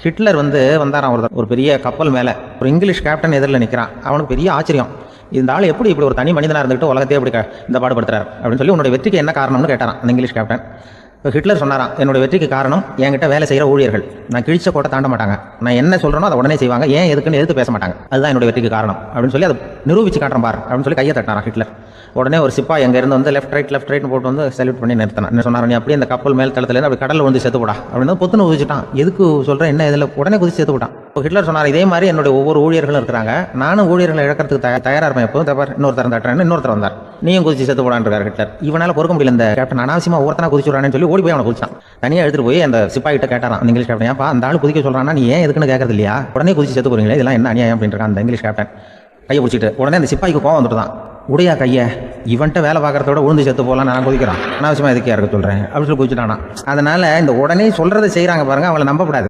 Hitler வந்தாராம் ஒரு பெரிய கப்பல் மேலே ஒரு இங்கிலீஷ் கேப்டன் எதிரில் நிற்கிறான். அவனுக்கு பெரிய ஆச்சரியம், இந்த ஆள் எப்படி இப்படி ஒரு தனி மனிதனாக இருந்துட்டு உலகத்தையே இப்படி இந்த பாடுபடுத்துறாரு அப்படின்னு சொல்லி உன்னுடைய வெற்றிக்கு என்ன காரணம்னு கேட்டாரான் அந்த இங்கிலீஷ் கேப்டன். இப்போ ஹிட்லர் சொன்னாராம், என்னுடைய வெற்றிக்கு காரணம் என்கிட்ட வேலை செய்கிற ஊழியர்கள். நான் கிழிச்ச கோட்டை தாண்ட மாட்டாங்க, நான் என்ன சொல்கிறேனோ அதை உடனே செய்வாங்க, ஏன் எதுக்குன்னு எதிர்த்து பேச மாட்டாங்க, அதுதான் என்னுடைய வெற்றிக்கு காரணம் அப்படின்னு சொல்லி அதை நிரூபிச்சு காட்டுறேன் பார் அப்படின்னு சொல்லி கையை தட்டினாராம் ஹிட்லர். உடனே ஒரு சிப்பாய் அங்கேருந்து லெஃப்ட் ரைட்னு போட்டு சல்யூட் பண்ணி நிறுத்தினான். என்ன சொன்னார், நீ அப்படியே அந்த கப்பல் மேல் தளத்துலேருந்து அப்படி கடலில் வந்து செத்து போடா அப்படின்னு பொத்துன்னு குதிச்சுட்டான். எதுக்கு சொல்கிறேன் என்ன இதில் உடனே குதிச்சு செத்து போட்டான். இப்போ ஹிட்லர் சொன்னார், இதே மாதிரி என்னுடைய ஒவ்வொரு ஊழியர்களும் இருக்கிறாங்க, நானும் ஊழியர்களை இழக்கிறதுக்கு தயாராக இருப்பேன். எப்போதும் தப்பார் இன்னொருத்தர் தட்டுறேன்னு இன்னொருத்தர் வந்தார், நீயும் குதிச்சு செத்து போடான்னு இருக்கார் ஹிட்லர். இவனால் பொறுக்க முடியல, இந்த கேப்டன் அனாவசியமாக ஒருத்தனா குதிச்சுடான்னு சொல்லி ஓடி போய் அவனை குதிச்சான். தனியாக எடுத்துட்டு போய் அந்த சிப்பாயிட்ட கேட்டாரான் அந்த இங்கிலீஷ் கேப்டன், ஏன்ப்பா அந்த ஆள் குதிக்க சொல்கிறான்னா நீ ஏன் எதுக்குன்னு கேட்கறது இல்லையா, உடனே குதிச்சு செத்து போறீங்களே, இதெல்லாம் என்ன அநியாயம் அப்படின்னு இருக்கான் அந்த இங்கிலீஷ் கேப்டன். கையை பிடிச்சிட்டு உடனே அந்த சிப்பாய்க்கு கோவம் வந்துட்டு தான், உடையா கையை இவன்ட்ட வேலை பார்க்கறதோட உழுந்து செத்து போகலாம், நான் குதிக்கிறான், அனாவசியமாக எதுக்கே இருக்க சொல்கிறேன் அப்படின்னு சொல்லி குதிச்சுட்டானா. அதனால் இந்த உடனே சொல்கிறத செய்கிறாங்க பாருங்கள், அவளை நம்பக்கூடாது.